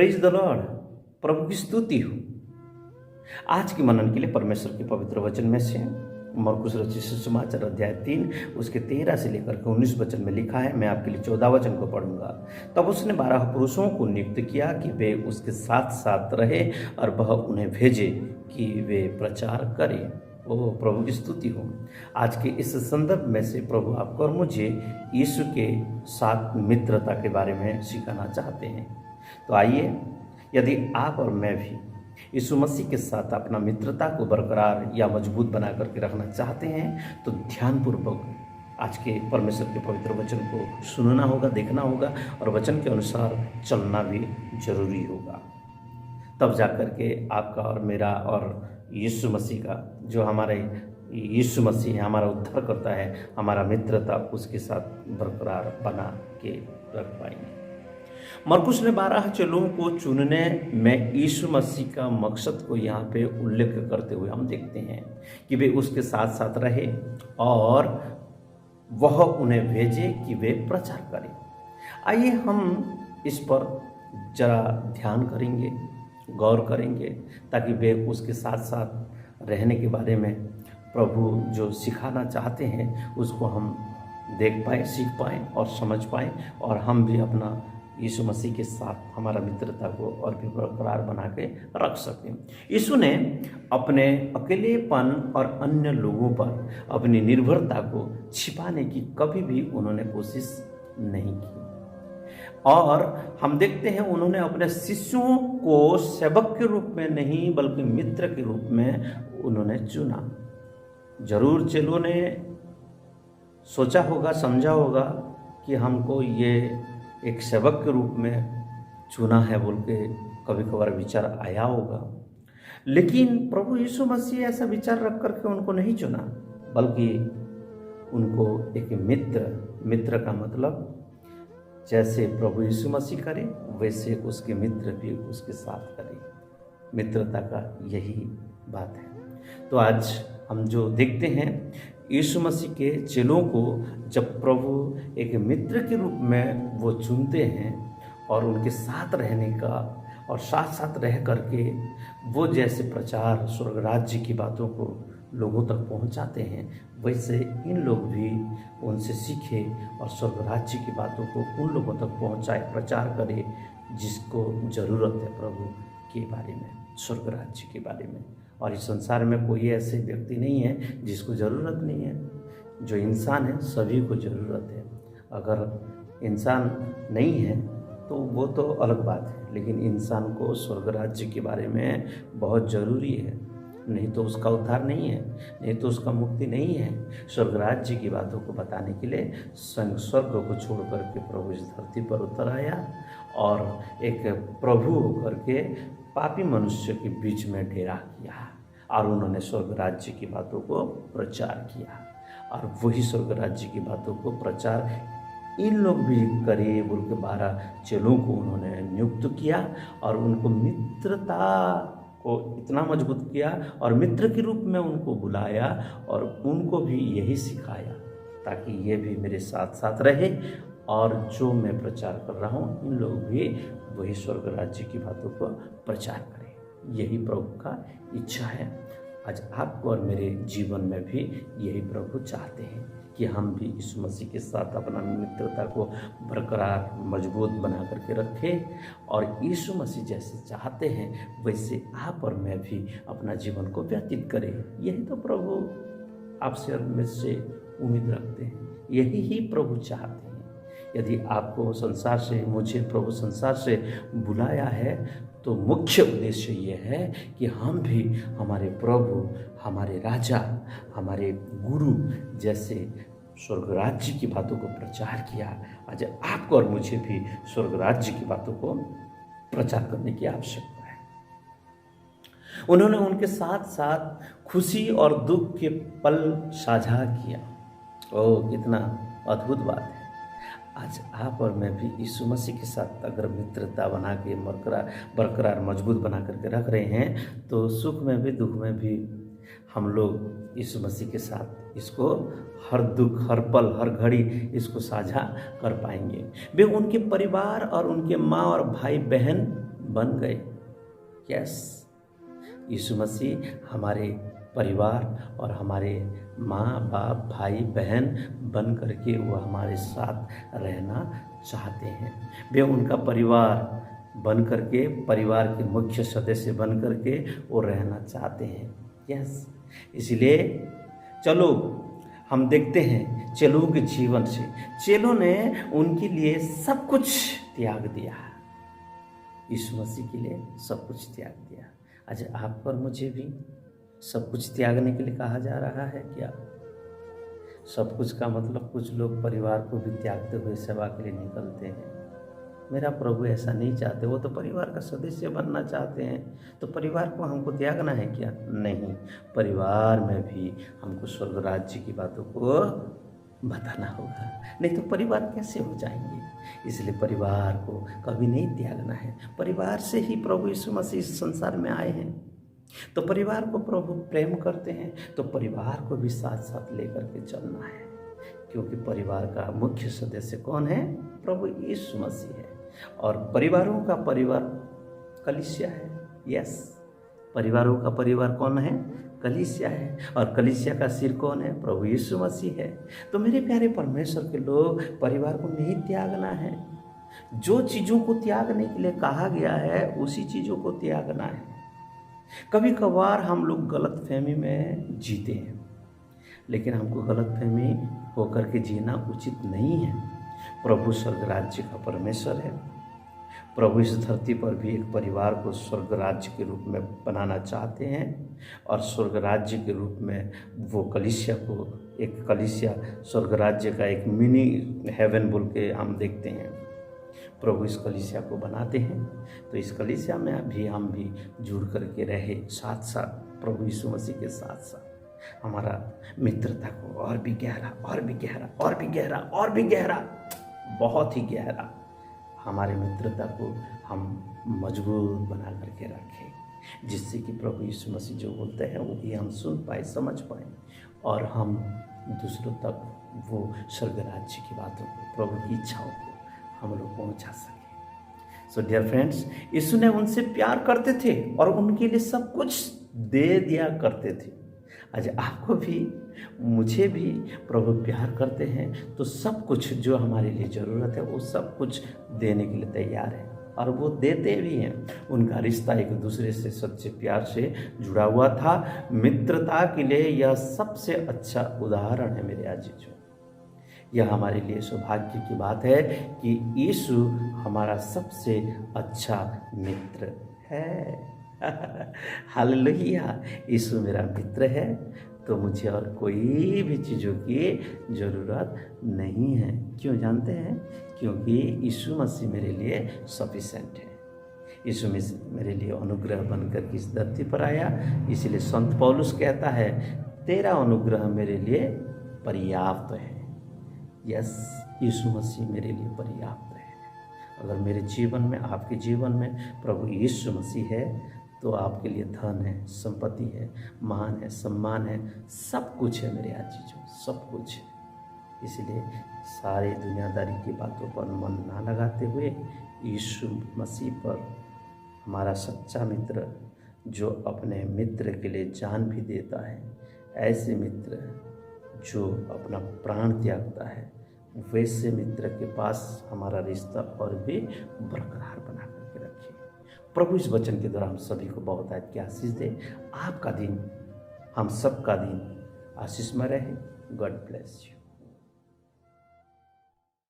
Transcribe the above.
Praise the Lord. प्रभु की स्तुति हो। आज के मनन के लिए परमेश्वर के पवित्र वचन में से मरकुस रचित सुसमाचार अध्याय 3 उसके 13 से लेकर के 19 वचन में लिखा है। मैं आपके लिए 14 वचन को पढ़ूंगा। तब उसने 12 पुरुषों को नियुक्त किया कि वे उसके साथ साथ रहे और वह उन्हें भेजे कि वे प्रचार करें। ओह, प्रभु की स्तुति हो। आज के इस संदर्भ में से प्रभु आपको और मुझे यीशु के साथ मित्रता के बारे में सिखाना चाहते हैं। तो आइए, यदि आप और मैं भी यीशु मसीह के साथ अपना मित्रता को बरकरार या मजबूत बना करके रखना चाहते हैं तो ध्यानपूर्वक आज के परमेश्वर के पवित्र वचन को सुनना होगा, देखना होगा और वचन के अनुसार चलना भी जरूरी होगा। तब जाकर के आपका और मेरा और यीशु मसीह का, जो हमारे यीशु मसीह है, हमारा उद्धार करता है, हमारा मित्रता उसके साथ बरकरार बना के रख पाएंगे। मरकुस ने 12 चेलों को चुनने में यीशु मसीह का मकसद को यहाँ पे उल्लेख करते हुए हम देखते हैं कि वे उसके साथ साथ रहे और वह उन्हें भेजे कि वे प्रचार करें। आइए हम इस पर जरा ध्यान करेंगे, गौर करेंगे, ताकि वे उसके साथ साथ रहने के बारे में प्रभु जो सिखाना चाहते हैं उसको हम देख पाएँ, सीख पाएँ और समझ पाएँ और हम भी अपना यीशु मसीह के साथ हमारा मित्रता को और भी बरकरार बना के रख सकें। यीशु ने अपने अकेलेपन और अन्य लोगों पर अपनी निर्भरता को छिपाने की कभी भी उन्होंने कोशिश नहीं की और हम देखते हैं उन्होंने अपने शिष्यों को सेवक के रूप में नहीं बल्कि मित्र के रूप में उन्होंने चुना। जरूर चेलों ने सोचा होगा, समझा होगा कि हमको ये एक सेवक के रूप में चुना है बोल के कभी कभार विचार आया होगा, लेकिन प्रभु यीशु मसीह ऐसा विचार रख करके उनको नहीं चुना, बल्कि उनको एक मित्र का मतलब जैसे प्रभु यीशु मसीह करे वैसे उसके मित्र भी उसके साथ करें। मित्रता का यही बात है। तो आज हम जो देखते हैं यीशु मसीह के चेलों को जब प्रभु एक मित्र के रूप में वो चुनते हैं और उनके साथ रहने का और साथ साथ रह करके वो जैसे प्रचार स्वर्ग राज्य की बातों को लोगों तक पहुंचाते हैं, वैसे इन लोग भी उनसे सीखे और स्वर्ग राज्य की बातों को उन लोगों तक पहुंचाए, प्रचार करे जिसको ज़रूरत है प्रभु के बारे में, स्वर्ग राज्य के बारे में। और इस संसार में कोई ऐसे व्यक्ति नहीं है जिसको ज़रूरत नहीं है। जो इंसान है सभी को ज़रूरत है। अगर इंसान नहीं है तो वो तो अलग बात है, लेकिन इंसान को स्वर्ग राज्य के बारे में बहुत ज़रूरी है। नहीं तो उसका उद्धार नहीं है, नहीं तो उसका मुक्ति नहीं है। स्वर्ग राज्य की बातों को बताने के लिए स्वयं स्वर्ग को छोड़ करके प्रभु इस धरती पर उतर आया और एक प्रभु होकर के पापी मनुष्य के बीच में डेरा किया और उन्होंने स्वर्ग राज्य की बातों को प्रचार किया। और वही स्वर्ग राज्य की बातों को प्रचार इन लोग भी करे बोल के 12 चेलों को उन्होंने नियुक्त किया और उनको मित्रता को इतना मजबूत किया और मित्र के रूप में उनको बुलाया और उनको भी यही सिखाया ताकि ये भी मेरे साथ साथ रहे और जो मैं प्रचार कर रहा हूँ इन लोग भी वही स्वर्ग राज्य की बातों को प्रचार करें। यही प्रभु का इच्छा है। आज आपको और मेरे जीवन में भी यही प्रभु चाहते हैं कि हम भी यीशु मसीह के साथ अपना मित्रता को बरकरार मजबूत बना करके रखें और यीशु मसीह जैसे चाहते हैं वैसे आप और मैं भी अपना जीवन को व्यतीत करें। यही तो प्रभु आपसे और मुझसे उम्मीद रखते हैं, यही ही प्रभु चाहते हैं। यदि आपको संसार से, मुझे प्रभु संसार से बुलाया है तो मुख्य उद्देश्य ये है कि हम भी हमारे प्रभु, हमारे राजा, हमारे गुरु जैसे स्वर्ग राज्य की बातों को प्रचार किया। आज आपको और मुझे भी स्वर्ग राज्य की बातों को प्रचार करने की आवश्यकता है। उन्होंने उनके साथ साथ खुशी और दुख के पल साझा किया। ओह, कितना अद्भुत बात है। आज आप और मैं भी यीशु मसीह के साथ अगर मित्रता बना के बरकरार मजबूत बना करके रख रहे हैं तो सुख में भी दुख में भी हम लोग यीशु मसीह के साथ इसको हर दुख, हर पल, हर घड़ी इसको साझा कर पाएंगे। वे उनके परिवार और उनके माँ और भाई बहन बन गए। यस, यीशु मसीह हमारे परिवार और हमारे माँ बाप भाई बहन बन करके वो हमारे साथ रहना चाहते हैं। वे उनका परिवार बन करके, परिवार के मुख्य सदस्य बन करके वो रहना चाहते हैं। यस, इसलिए चलो हम देखते हैं चेलों के जीवन से। चेलों ने उनके लिए सब कुछ त्याग दिया, यीशु मसीह के लिए सब कुछ त्याग दिया। आज आप और मुझे भी सब कुछ त्यागने के लिए कहा जा रहा है क्या? सब कुछ का मतलब कुछ लोग परिवार को भी त्यागते हुए सेवा के लिए निकलते हैं। मेरा प्रभु ऐसा नहीं चाहते, वो तो परिवार का सदस्य बनना चाहते हैं। तो परिवार को हमको त्यागना है क्या? नहीं, परिवार में भी हमको स्वर्ग राज्य की बातों को बताना होगा, नहीं तो परिवार कैसे हो जाएंगे। इसलिए परिवार को कभी नहीं त्यागना है। परिवार से ही प्रभु यीशु मसीह इस संसार में आए हैं, तो परिवार को प्रभु प्रेम करते हैं, तो परिवार को भी साथ साथ लेकर के चलना है। क्योंकि परिवार का मुख्य सदस्य कौन है? प्रभु यीशु मसीह है। और परिवारों का परिवार कलीसिया है। यस, परिवारों का परिवार कौन है? कलीसिया है। और कलीसिया का सिर कौन है? प्रभु यीशु मसीह है। तो मेरे प्यारे परमेश्वर के लोग, परिवार को नहीं त्यागना है। जो चीज़ों को त्यागने के लिए कहा गया है उसी चीज़ों को त्यागना है। कभी कभार हम लोग गलतफहमी में जीते हैं, लेकिन हमको गलतफहमी होकर के जीना उचित नहीं है। प्रभु स्वर्ग राज्य का परमेश्वर है। प्रभु इस धरती पर भी एक परिवार को स्वर्ग राज्य के रूप में बनाना चाहते हैं, और स्वर्ग राज्य के रूप में वो कलीसिया को, एक कलीसिया स्वर्ग राज्य का एक मिनी हेवन बोल के हम देखते हैं। प्रभु इस कलीसिया को बनाते हैं, तो इस कलीसिया में भी हम भी जुड़ करके रहे, साथ साथ प्रभु यीशु मसीह के साथ साथ हमारा मित्रता को और भी गहरा, और भी गहरा, और भी गहरा, और भी गहरा, बहुत ही गहरा हमारे मित्रता को हम मजबूत बना करके रखें, जिससे कि प्रभु यीशु मसीह जो बोलते हैं वो भी हम सुन पाए, समझ पाए, और हम दूसरों तक वो स्वर्ग राज्य की बातों को, प्रभु की इच्छाओं को हम लोग पहुंचा सके। सो डियर फ्रेंड्स, यीशु ने उनसे प्यार करते थे और उनके लिए सब कुछ दे दिया करते थे। आज आपको भी, मुझे भी प्रभु प्यार करते हैं, तो सब कुछ जो हमारे लिए ज़रूरत है वो सब कुछ देने के लिए तैयार है, और वो देते भी हैं। उनका रिश्ता एक दूसरे से सच्चे प्यार से जुड़ा हुआ था। मित्रता के लिए यह सबसे अच्छा उदाहरण है मेरे अजीजों। यह हमारे लिए सौभाग्य की बात है कि यीशु हमारा सबसे अच्छा मित्र है। हालेलुया, यीशु मेरा मित्र है, तो मुझे और कोई भी चीज़ों की ज़रूरत नहीं है। क्यों जानते हैं? क्योंकि यीशु मसीह मेरे लिए सफिशेंट है। यीशु मसीह मेरे लिए अनुग्रह बनकर इस धरती पर आया। इसलिए संत पौलुस कहता है, तेरा अनुग्रह मेरे लिए पर्याप्त है। यस, यीशु मसीह मेरे लिए पर्याप्त है। अगर मेरे जीवन में, आपके जीवन में प्रभु यीशु मसीह है, तो आपके लिए धन है, संपत्ति है, मान है, सम्मान है, सब कुछ है मेरे आजीजों, सब कुछ है। इसलिए सारे दुनियादारी की बातों पर मन ना लगाते हुए यीशु मसीह पर, हमारा सच्चा मित्र जो अपने मित्र के लिए जान भी देता है, ऐसे मित्र जो अपना प्राण त्यागता है, वैसे मित्र के पास हमारा रिश्ता और भी बरकरार बना करके रखिए। प्रभु इस वचन के द्वारा हम सभी को बहुत की आशीष दे। आपका दिन, हम सबका दिन आशीषमय रहे। God bless you.